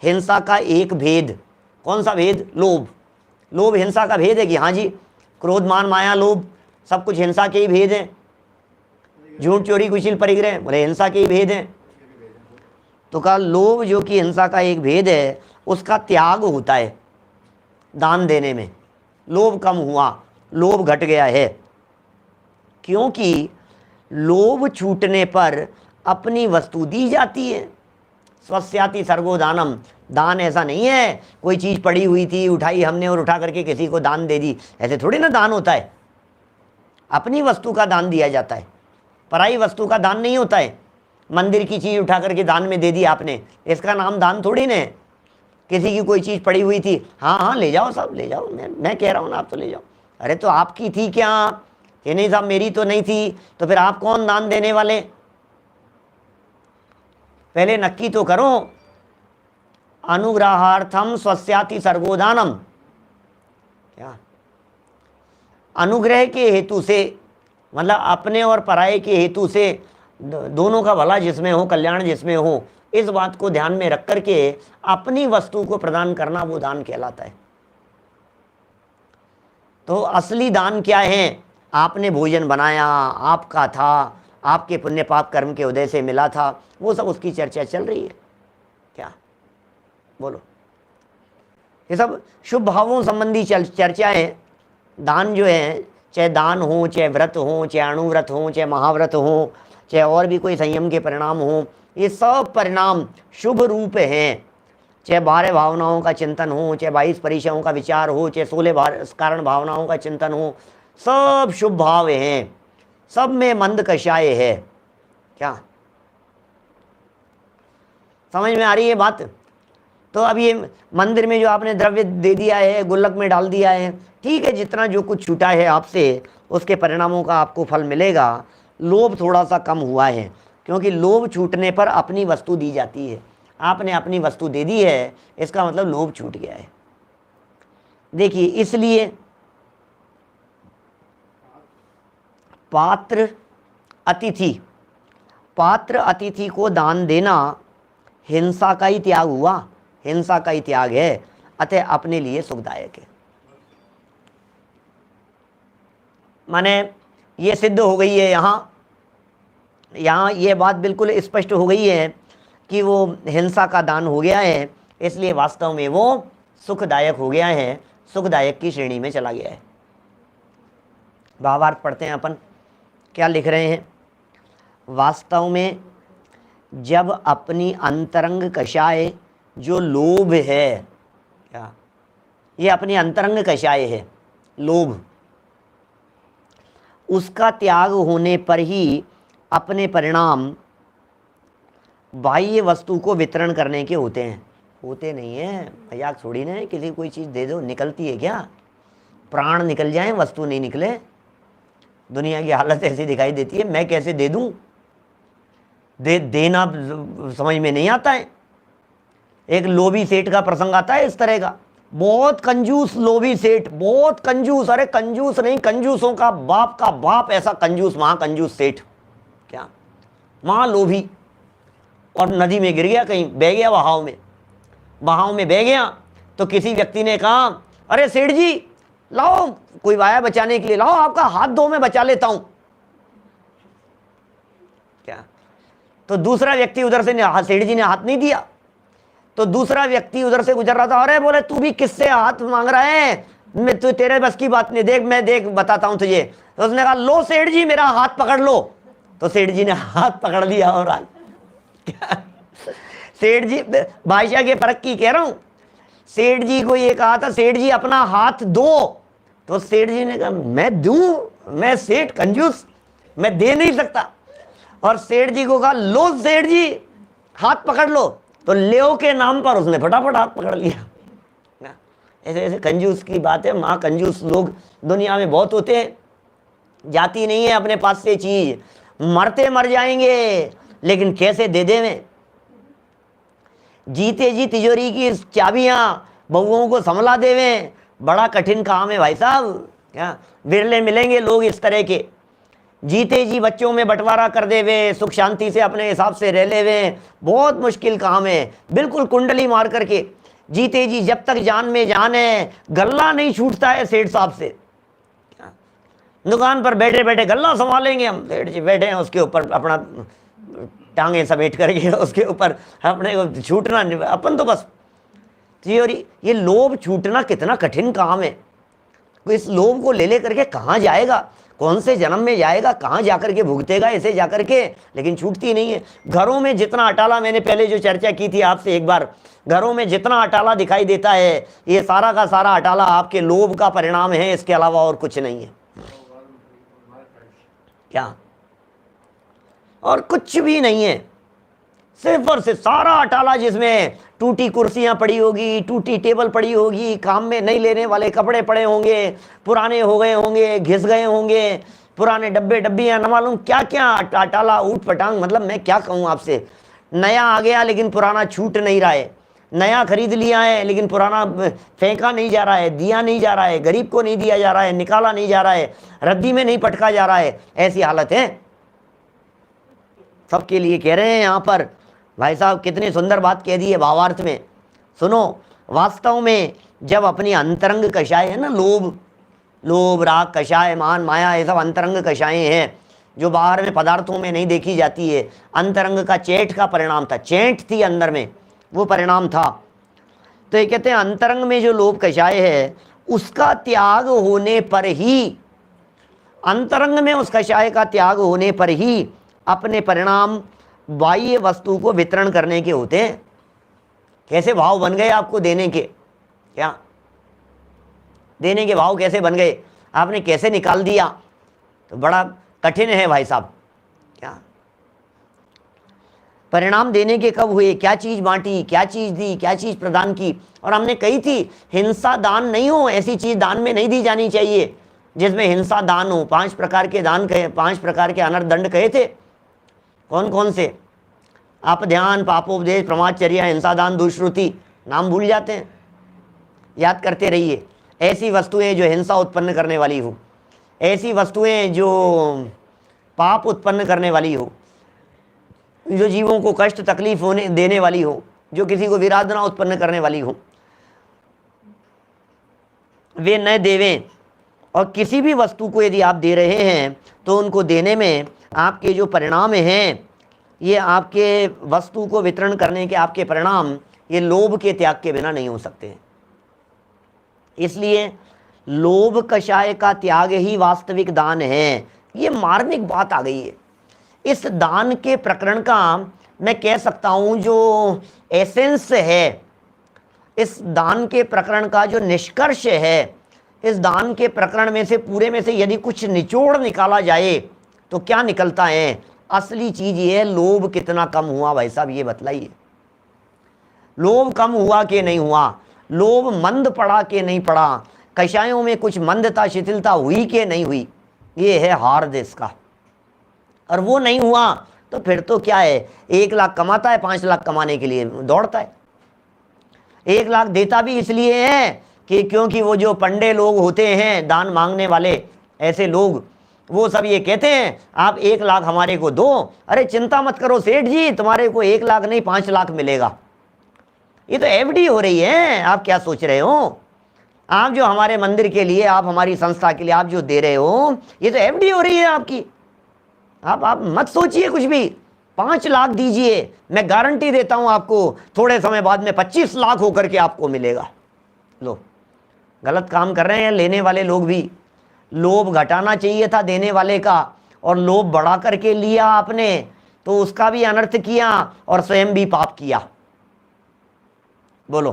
हिंसा का एक भेद, कौन सा भेद? लोभ। लोभ हिंसा का भेद है कि हाँ जी, क्रोध, मान, माया, लोभ सब कुछ हिंसा के ही भेद हैं। झूठ, चोरी, कुशील, परिग्रह बोले हिंसा के ही भेद हैं। तो कहा लोभ जो कि हिंसा का एक भेद है, उसका त्याग होता है दान देने में। लोभ कम हुआ, लोभ घट गया है, क्योंकि लोभ छूटने पर अपनी वस्तु दी जाती है। स्वस्याति सर्गो दानम, दान ऐसा नहीं है कोई चीज़ पड़ी हुई थी उठाई हमने और उठा करके किसी को दान दे दी, ऐसे थोड़ी ना दान होता है। अपनी वस्तु का दान दिया जाता है, पराई वस्तु का दान नहीं होता है। मंदिर की चीज़ उठा करके दान में दे दी आपने, इसका नाम दान थोड़ी ना है। किसी की कोई चीज़ पड़ी हुई थी, हाँ हाँ ले जाओ सब ले जाओ, मैं कह रहा हूँ ना आप तो ले जाओ। अरे तो आपकी थी क्या? ये नहीं साहब मेरी तो नहीं थी, तो फिर आप कौन दान देने वाले? पहले नक्की तो करो। अनुग्रहार्थम स्वस्याति सर्गोदानम, क्या अनुग्रह के हेतु से, मतलब अपने और पराये के हेतु से, दोनों का भला जिसमें हो, कल्याण जिसमें हो, इस बात को ध्यान में रख करके अपनी वस्तु को प्रदान करना वो दान कहलाता है। तो असली दान क्या है? आपने भोजन बनाया, आपका था, आपके पुण्य पाप कर्म के उदय से मिला था, वो सब उसकी चर्चा चल रही है। क्या बोलो? ये सब शुभ भावों संबंधी चर्चाएं। दान जो है, चाहे दान हो, चाहे व्रत हो, चाहे अणुव्रत हो, चाहे महाव्रत हो, चाहे और भी कोई संयम के परिणाम हो, ये सब परिणाम शुभ रूप हैं। चाहे 12 भावनाओं का चिंतन हो, चाहे 22 परिचयों का विचार हो, चाहे 16 कारण भावनाओं का चिंतन हो, सब शुभ भाव हैं, सब में मंद कषाय है। क्या समझ में आ रही है बात? तो अब ये मंदिर में जो आपने द्रव्य दे दिया है, गुल्लक में डाल दिया है, ठीक है, जितना जो कुछ छूटा है आपसे उसके परिणामों का आपको फल मिलेगा। लोभ थोड़ा सा कम हुआ है, क्योंकि लोभ छूटने पर अपनी वस्तु दी जाती है। आपने अपनी वस्तु दे दी है, इसका मतलब लोभ छूट गया है। देखिए, इसलिए पात्र अतिथि को दान देना हिंसा का ही त्याग हुआ, हिंसा का ही त्याग है, अतः अपने लिए सुखदायक है। माने ये सिद्ध हो गई है, यहाँ ये बात बिल्कुल स्पष्ट हो गई है कि वो हिंसा का दान हो गया है, इसलिए वास्तव में वो सुखदायक हो गया है, सुखदायक की श्रेणी में चला गया है। भावार्थ पढ़ते हैं अपन, क्या लिख रहे हैं? वास्तव में जब अपनी अंतरंग कषाय जो लोभ है, क्या ये अपनी अंतरंग कषाय है, लोभ, उसका त्याग होने पर ही अपने परिणाम बाह्य वस्तु को वितरण करने के होते हैं। होते नहीं है, मजाक छोड़ी ना, किसी कोई चीज़ दे दो निकलती है क्या? प्राण निकल जाए वस्तु नहीं निकले। दुनिया की हालत ऐसी दिखाई देती है, मैं कैसे दे दूं? देना समझ में नहीं आता है। एक लोभी सेठ का प्रसंग आता है इस तरह का, बहुत कंजूस लोभी सेठ, बहुत कंजूस, अरे कंजूस नहीं, कंजूसों का बाप ऐसा कंजूस, महाकंजूस सेठ, क्या महालोभी, और नदी में गिर गया, कहीं बह गया, बहाव में बह गया। तो किसी व्यक्ति ने कहा, अरे सेठ जी लाओ, कोई आया बचाने के लिए, लाओ आपका हाथ दो, मैं बचा लेता हूं। क्या? तो दूसरा व्यक्ति उधर से, सेठ जी ने हाथ नहीं दिया, तो दूसरा व्यक्ति उधर से गुजर रहा था, अरे बोले तू भी किससे हाथ मांग रहा है, मैं तो तेरे बस की बात नहीं, देख मैं बताता हूं तुझे। तो उसने कहा, लो सेठ जी मेरा हाथ पकड़ लो। तो सेठ जी ने हाथ पकड़ लिया और सेठ जी, भाषा के फर्क की कह रहा हूं, सेठ जी को ये कहा था, सेठ जी अपना हाथ दो। तो सेठ जी ने कहा, मैं दूं? मैं सेठ कंजूस, मैं दे नहीं सकता। और सेठ जी को कहा, लो सेठ जी हाथ पकड़ लो। तो लेओ के नाम पर उसने फटाफट हाथ पकड़ लिया। ऐसे ऐसे कंजूस की बात है, माँ कंजूस लोग दुनिया में बहुत होते हैं, जाती नहीं है अपने पास से चीज, मरते मर जाएंगे, लेकिन कैसे दे देवें। जीते जी तिजोरी की चाबियां बहुओं को संभला देवें, बड़ा कठिन काम है भाई साहब। क्या विरले मिलेंगे लोग इस तरह के, जीते जी बच्चों में बंटवारा कर देवे, सुख शांति से अपने हिसाब से रह लेवे, बहुत मुश्किल काम है। बिल्कुल कुंडली मार करके जीते जी, जब तक जान में जान है, गल्ला नहीं छूटता है सेठ साहब से। दुकान पर बैठे बैठे गल्ला संभालेंगे हम, सेठ जी बैठे हैं उसके ऊपर अपना टांगे समेट करके, उसके ऊपर अपने को छूटना, अपन तो बस ये लोभ छूटना कितना कठिन काम है। इस लोभ को ले करके कहाँ जाएगा? कौन से जन्म में जाएगा, कहाँ जाकर के भुगतेगा ऐसे जाकर के, लेकिन छूटती नहीं है। घरों में जितना अटाला, मैंने पहले जो चर्चा की थी आपसे एक बार, घरों में जितना अटाला दिखाई देता है ये सारा का सारा अटाला आपके लोभ का परिणाम है, इसके अलावा और कुछ नहीं है। क्या? और कुछ भी नहीं है, सिर्फ और सिर्फ सारा अटाला जिसमें टूटी कुर्सियां पड़ी होगी, टूटी टेबल पड़ी होगी, काम में नहीं लेने वाले कपड़े पड़े होंगे, पुराने हो गए होंगे, घिस गए होंगे, पुराने डब्बे डब्बियां, न मालूम क्या क्या अटाला ऊट पटांग। मतलब मैं क्या कहूँ आपसे, नया आ गया लेकिन पुराना छूट नहीं रहा है, नया खरीद लिया है लेकिन पुराना फेंका नहीं जा रहा है, दिया नहीं जा रहा है, गरीब को नहीं दिया जा रहा है, निकाला नहीं जा रहा है, रद्दी में नहीं पटका जा रहा है, ऐसी हालत है। सबके लिए कह रहे हैं यहाँ पर भाई साहब, कितनी सुंदर बात कह दी है भावार्थ में। सुनो, वास्तव में जब अपनी अंतरंग कषाय है ना, लोभ राग कषाय मान माया, ये सब अंतरंग कषाएं हैं जो बाहर में पदार्थों में नहीं देखी जाती है। अंतरंग का चेट का परिणाम था, चेट थी अंदर में, वो परिणाम था। तो ये कहते हैं अंतरंग में जो लोभ कषाय है उसका त्याग होने पर ही, अंतरंग में उस कषाय का त्याग होने पर ही अपने परिणाम बाह्य वस्तु को वितरण करने के होते हैं। कैसे भाव बन गए आपको देने के? क्या देने के भाव कैसे बन गए, आपने कैसे निकाल दिया? तो बड़ा कठिन है भाई साहब। क्या परिणाम देने के कब हुए, क्या चीज बांटी, क्या चीज दी, क्या चीज प्रदान की? और हमने कही थी हिंसा दान नहीं हो, ऐसी चीज दान में नहीं दी जानी चाहिए जिसमें हिंसा दान हो। 5 प्रकार के दान कहे, 5 प्रकार के अनर्थ दंड कहे थे। कौन कौन से? आप ध्यान, पापोपदेश, प्रमादचर्या, हिंसा दान, दुष्श्रुति। नाम भूल जाते हैं, याद करते रहिए। ऐसी वस्तुएं जो हिंसा उत्पन्न करने वाली हो, ऐसी वस्तुएं जो पाप उत्पन्न करने वाली हो, जो जीवों को कष्ट तकलीफ होने देने वाली हो, जो किसी को विराधना उत्पन्न करने वाली हो, वे न देवें। और किसी भी वस्तु को यदि आप दे रहे हैं तो उनको देने में आपके जो परिणाम हैं, ये आपके वस्तु को वितरण करने के आपके परिणाम ये लोभ के त्याग के बिना नहीं हो सकते। इसलिए लोभ कषाय का त्याग ही वास्तविक दान है। ये मार्मिक बात आ गई है। इस दान के प्रकरण का मैं कह सकता हूं जो एसेंस है, इस दान के प्रकरण का जो निष्कर्ष है, इस दान के प्रकरण में से पूरे में से यदि कुछ निचोड़ निकाला जाए तो क्या निकलता है? असली चीज ये है, लोभ कितना कम हुआ भाई साहब, ये बतलाइए। लोभ कम हुआ कि नहीं हुआ? लोभ मंद पड़ा कि नहीं पड़ा? कषायों में कुछ मंदता शिथिलता हुई कि नहीं हुई? ये है हार देश का। और वो नहीं हुआ तो फिर तो क्या है, 1 लाख कमाता है, 5 लाख कमाने के लिए दौड़ता है। 1 लाख देता भी इसलिए है कि क्योंकि वो जो पंडे लोग होते हैं, दान मांगने वाले ऐसे लोग, वो सब ये कहते हैं आप 1 लाख हमारे को दो। अरे चिंता मत करो सेठ जी, तुम्हारे को 1 लाख नहीं 5 लाख मिलेगा। ये तो एफडी हो रही है। आप क्या सोच रहे हो? आप जो हमारे मंदिर के लिए, आप हमारी संस्था के लिए आप जो दे रहे हो, ये तो एफडी हो रही है आपकी। आप मत सोचिए कुछ भी। 5 लाख दीजिए, मैं गारंटी देता हूं आपको थोड़े समय बाद में 25 लाख होकर के आपको मिलेगा। लो, गलत काम कर रहे हैं लेने वाले लोग भी। लोभ घटाना चाहिए था देने वाले का, और लोभ बढ़ा करके लिया आपने तो उसका भी अनर्थ किया और स्वयं भी पाप किया। बोलो,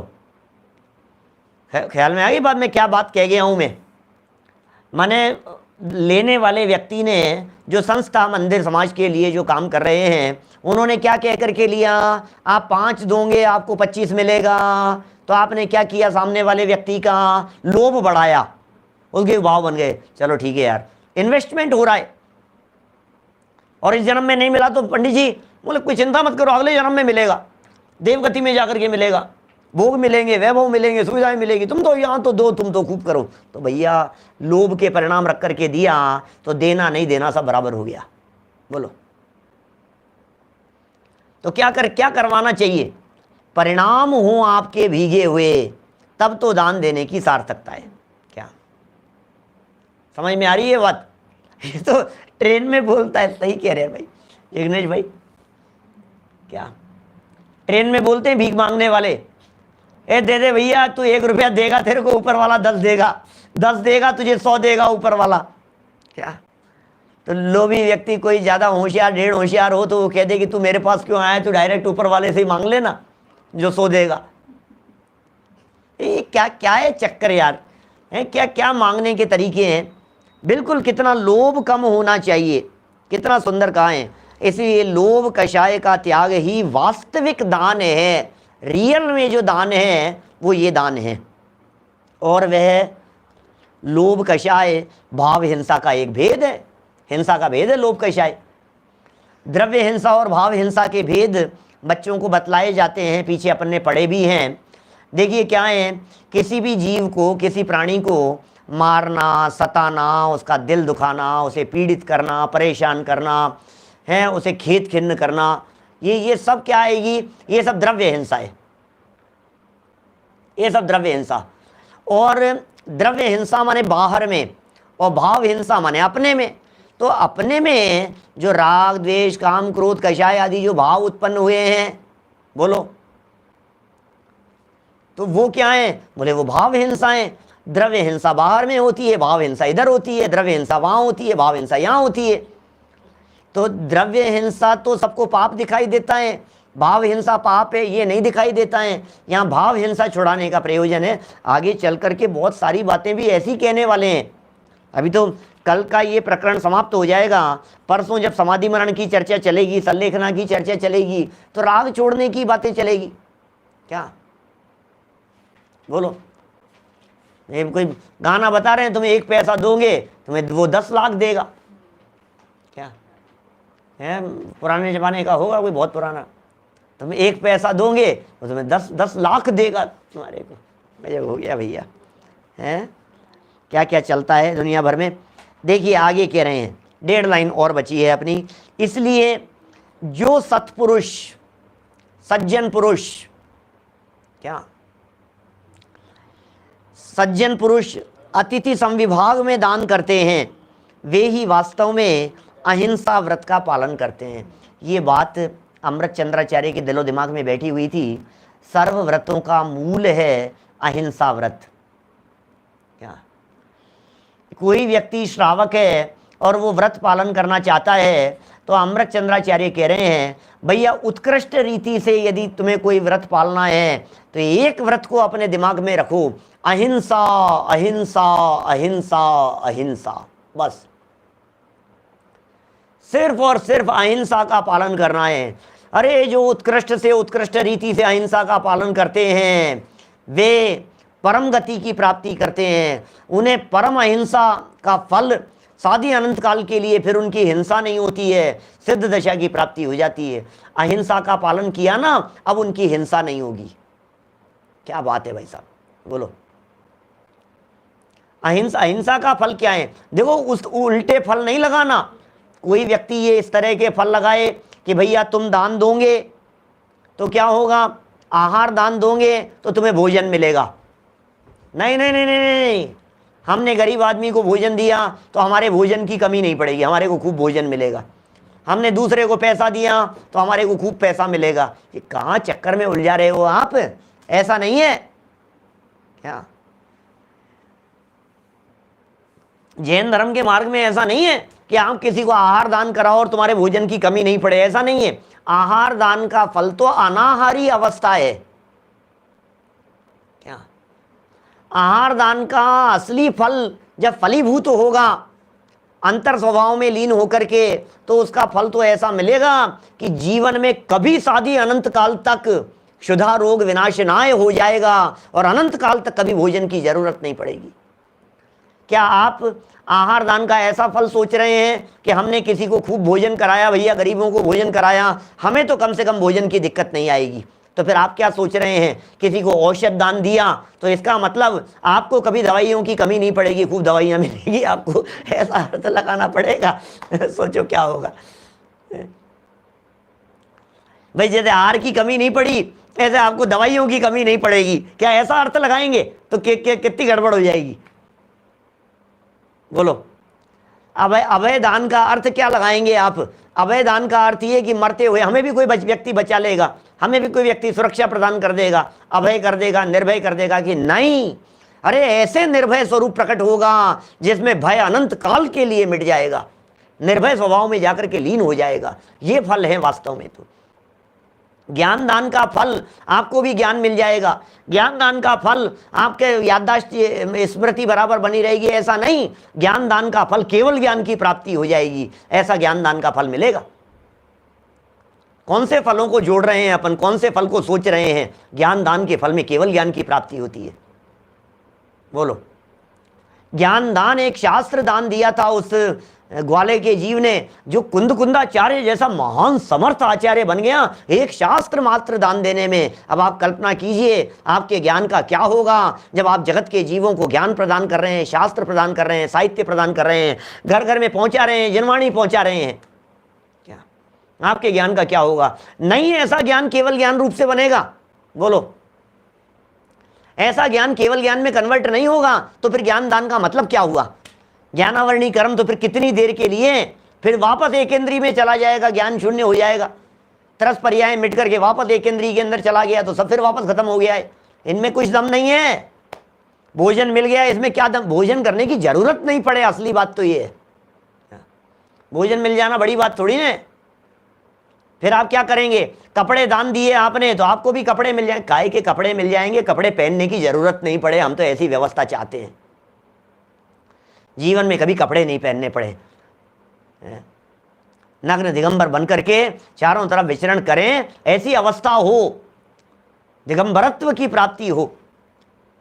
ख्याल में आ गई बात? मैं क्या बात कह गया हूं मैं? माने लेने वाले व्यक्ति ने जो संस्था मंदिर समाज के लिए जो काम कर रहे हैं, उन्होंने क्या कह करके लिया? आप 5 दोगे आपको 25 मिलेगा। तो आपने क्या किया? सामने वाले व्यक्ति का लोभ बढ़ाया, उसके भाव बन गए। चलो ठीक है यार, इन्वेस्टमेंट हो रहा है और इस जन्म में नहीं मिला तो पंडित जी बोले कोई चिंता मत करो, अगले जन्म में मिलेगा, देवगति में जाकर के मिलेगा, भोग मिलेंगे, वैभव मिलेंगे, सुविधाएं मिलेगी, तुम तो यहाँ तो दो, तुम तो खूब करो। तो भैया लोभ के परिणाम रख करके दिया तो देना नहीं देना सब बराबर हो गया। बोलो, तो क्या करवाना चाहिए? परिणाम हो आपके भीगे हुए, तब तो दान देने की सार्थकता है। क्या समझ में आ रही है बात? ये तो ट्रेन में बोलता है, सही कह रहे हैं भाई यज्ञेश भाई। क्या ट्रेन में बोलते हैं भीख मांगने वाले, ए दे दे भैया, तू 1 रुपया देगा तेरे को ऊपर वाला 10 देगा, 10 देगा तुझे 100 देगा ऊपर वाला। क्या तो लोभी व्यक्ति कोई ज़्यादा होशियार, डेढ़ होशियार हो तो वो कह दे कि तू मेरे पास क्यों आया, तू डायरेक्ट ऊपर वाले से ही मांग लेना जो सो देगा। ये क्या क्या है चक्कर यार, है क्या क्या मांगने के तरीके हैं। बिल्कुल कितना लोभ कम होना चाहिए, कितना सुंदर कहा है। इसलिए लोभ कषाय का त्याग ही वास्तविक दान है। रियल में जो दान है वो ये दान है। और वह लोभ कषाय भाव हिंसा का एक भेद है, हिंसा का भेद है लोभ कषाय। द्रव्य हिंसा और भाव हिंसा के भेद बच्चों को बतलाए जाते हैं, पीछे अपन ने पढ़े भी हैं। देखिए क्या है, किसी भी जीव को, किसी प्राणी को मारना, सताना, उसका दिल दुखाना, उसे पीड़ित करना, परेशान करना है, उसे खेत खिन्न करना, ये सब क्या आएगी, ये सब द्रव्य हिंसा है, ये सब द्रव्य हिंसा। और द्रव्य हिंसा माने बाहर में, और भाव हिंसा माने अपने में। तो अपने में जो राग द्वेष काम क्रोध कषाय आदि जो भाव उत्पन्न हुए हैं, बोलो, तो वो क्या है, बोले वो भाव हिंसा है। द्रव्य हिंसा बाहर में होती है, भाव हिंसा इधर होती है। द्रव्य हिंसा वहां होती है, भाव हिंसा यहां होती है। तो द्रव्य हिंसा तो सबको पाप दिखाई देता है, भाव हिंसा पाप है ये नहीं दिखाई देता है। यहाँ भाव हिंसा छुड़ाने का प्रयोजन है। आगे चल करके बहुत सारी बातें भी ऐसी कहने वाले हैं। अभी तो कल का ये प्रकरण समाप्त हो जाएगा, परसों जब समाधि मरण की चर्चा चलेगी, संलेखना की चर्चा चलेगी, तो राग छोड़ने की बातें चलेगी। क्या बोलो, ये कोई गाना बता रहे हैं तुम्हें 1 पैसा दोगे तुम्हें वो 10 लाख देगा, क्या है, पुराने जमाने का होगा कोई बहुत पुराना। तुम 1 पैसा दोगे वो तुम्हें 10 लाख देगा तुम्हारे को। गजब हो गया भैया, हैं क्या क्या चलता है दुनिया भर में। देखिए आगे कह रहे हैं, 1.5 लाइन और बची है अपनी। इसलिए जो सत्पुरुष, सज्जन पुरुष, क्या सज्जन पुरुष अतिथि संविभाग में दान करते हैं, वे ही वास्तव में अहिंसा व्रत का पालन करते हैं। ये बात अमृत चंद्राचार्य के दिलो दिमाग में बैठी हुई थी। सर्व व्रतों का मूल है अहिंसा व्रत। क्या कोई व्यक्ति श्रावक है और वो व्रत पालन करना चाहता है, तो अमृत चंद्राचार्य कह रहे हैं भैया उत्कृष्ट रीति से यदि तुम्हें कोई व्रत पालना है तो एक व्रत को अपने दिमाग में रखो, अहिंसा अहिंसा अहिंसा अहिंसा। बस सिर्फ और सिर्फ अहिंसा का पालन करना है। अरे जो उत्कृष्ट से उत्कृष्ट रीति से अहिंसा का पालन करते हैं वे परम गति की प्राप्ति करते हैं। उन्हें परम अहिंसा का फल साधी अनंत काल के लिए फिर उनकी हिंसा नहीं होती है, सिद्ध दशा की प्राप्ति हो जाती है। अहिंसा का पालन किया ना, अब उनकी हिंसा नहीं होगी। क्या बात है भाई साहब, बोलो। अहिंसा का फल क्या है? देखो उस उल्टे फल नहीं लगाना। कोई व्यक्ति ये इस तरह के फल लगाए कि भैया तुम दान दोगे तो क्या होगा, आहार दान दोगे तो तुम्हें भोजन मिलेगा। नहीं नहीं नहीं नहीं नहीं, हमने गरीब आदमी को भोजन दिया तो हमारे भोजन की कमी नहीं पड़ेगी, हमारे को खूब भोजन मिलेगा। हमने दूसरे को पैसा दिया तो हमारे को खूब पैसा मिलेगा। ये कहाँ चक्कर में उलझा रहे हो आप? ऐसा नहीं है क्या? जैन धर्म के मार्ग में ऐसा नहीं है कि आप किसी को आहार दान कराओ और तुम्हारे भोजन की कमी नहीं पड़े, ऐसा नहीं है। आहार दान का फल तो अनाहारी अवस्था है। क्या आहार दान का असली फल जब फलीभूत होगा अंतर स्वभाव में लीन होकर के, तो उसका फल तो ऐसा मिलेगा कि जीवन में कभी साधी अनंत काल तक क्षुधा रोग विनाशनाय हो जाएगा और अनंत काल तक कभी भोजन की जरूरत नहीं पड़ेगी। क्या आप आहार दान का ऐसा फल सोच रहे हैं कि हमने किसी को खूब भोजन कराया, भैया गरीबों को भोजन कराया, हमें तो कम से कम भोजन की दिक्कत नहीं आएगी? तो फिर आप क्या सोच रहे हैं? किसी को औषध दान दिया तो इसका मतलब आपको कभी दवाइयों की कमी नहीं पड़ेगी, खूब दवाइयाँ मिलेगी आपको, ऐसा अर्थ लगाना पड़ेगा। सोचो क्या होगा भाई। जैसे आहार की कमी नहीं पड़ी ऐसे आपको दवाइयों की कमी नहीं पड़ेगी, क्या ऐसा अर्थ लगाएंगे तो कितनी गड़बड़ हो जाएगी? बोलो। अभय दान का अर्थ क्या लगाएंगे आप? अभय दान का अर्थ ये कि मरते हुए हमें भी कोई व्यक्ति बचा लेगा, हमें भी कोई व्यक्ति सुरक्षा प्रदान कर देगा, अभय कर देगा, निर्भय कर देगा कि नहीं, अरे ऐसे निर्भय स्वरूप प्रकट होगा जिसमें भय अनंत काल के लिए मिट जाएगा। निर्भय स्वभाव में जाकर के लीन हो जाएगा। ये फल है वास्तव में। तो ज्ञान दान का फल आपको भी ज्ञान मिल जाएगा, ज्ञान दान का फल आपके याददाश्त स्मृति बराबर बनी रहेगी, ऐसा नहीं। ज्ञान दान का फल केवल ज्ञान की प्राप्ति हो जाएगी, ऐसा ज्ञान दान का फल मिलेगा। कौन से फलों को जोड़ रहे हैं अपन, कौन से फल को सोच रहे हैं? ज्ञान दान के फल में केवल ज्ञान की प्राप्ति होती है। बोलो, ज्ञान दान एक शास्त्र दान दिया था उस ग्वाले के जीव ने, जो कुंदाचार्य जैसा महान समर्थ आचार्य बन गया एक शास्त्र मात्र दान देने में। अब आप कल्पना कीजिए आपके ज्ञान का क्या होगा जब आप जगत के जीवों को ज्ञान प्रदान कर रहे हैं, शास्त्र प्रदान कर रहे हैं, साहित्य प्रदान कर रहे हैं, घर घर में पहुंचा रहे हैं, जनवाणी पहुंचा रहे हैं। क्या आपके ज्ञान का क्या होगा? नहीं, ऐसा ज्ञान केवल ज्ञान रूप से बनेगा। बोलो, ऐसा ज्ञान केवल ज्ञान में कन्वर्ट नहीं होगा। तो फिर ज्ञान दान का मतलब क्या हुआ? ज्ञानावरणी कर्म तो फिर कितनी देर के लिए, फिर वापस एक इंद्रिय में चला जाएगा, ज्ञान शून्य हो जाएगा। तरस पर्याय मिट करके वापस एक इंद्रिय के अंदर चला गया तो सब फिर वापस खत्म हो गया है। इनमें कुछ दम नहीं है। भोजन मिल गया, इसमें क्या दम? भोजन करने की जरूरत नहीं पड़े, असली बात तो ये है। भोजन मिल जाना बड़ी बात थोड़ी है। फिर आप क्या करेंगे? कपड़े दान दिए आपने तो आपको भी कपड़े मिल जाएंगे। काय के कपड़े मिल जाएंगे? कपड़े पहनने की जरूरत नहीं पड़े, हम तो ऐसी व्यवस्था चाहते हैं। जीवन में कभी कपड़े नहीं पहनने पड़े, नग्न दिगंबर बनकर के चारों तरफ विचरण करें, ऐसी अवस्था हो, दिगंबरत्व की प्राप्ति हो,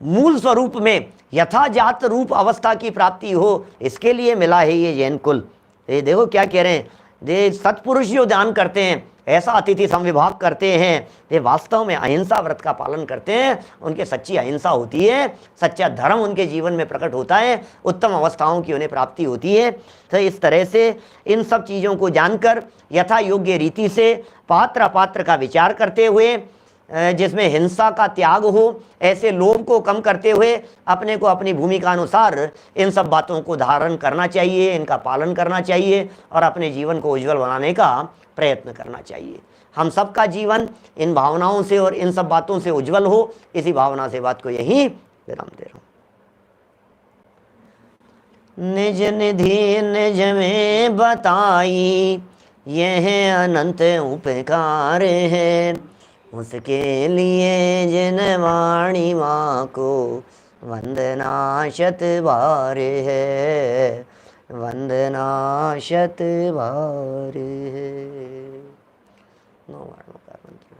मूल स्वरूप में यथाजात रूप अवस्था की प्राप्ति हो। इसके लिए मिला है ये जैन कुल। ये देखो क्या कह रहे हैं, ये सत्पुरुष जो दान करते हैं, ऐसा अतिथि संविभाग करते हैं, ये वास्तव में अहिंसा व्रत का पालन करते हैं। उनके सच्ची अहिंसा होती है, सच्चा धर्म उनके जीवन में प्रकट होता है, उत्तम अवस्थाओं की उन्हें प्राप्ति होती है। तो इस तरह से इन सब चीज़ों को जानकर यथा योग्य रीति से पात्र अपात्र का विचार करते हुए, जिसमें हिंसा का त्याग हो, ऐसे लोभ को कम करते हुए अपने को अपनी भूमिका अनुसार इन सब बातों को धारण करना चाहिए, इनका पालन करना चाहिए और अपने जीवन को उज्जवल बनाने का प्रयत्न करना चाहिए। हम सबका जीवन इन भावनाओं से और इन सब बातों से उज्जवल हो, इसी भावना से बात को यहीं विराम दे रहा हूं। निज निधि निज में बताई, यह अनंत उपकार है, उसके लिए जिन वाणी माँ को वंदना शत बार है, वंदना शत बार है। नौ वाणों का मंत्र।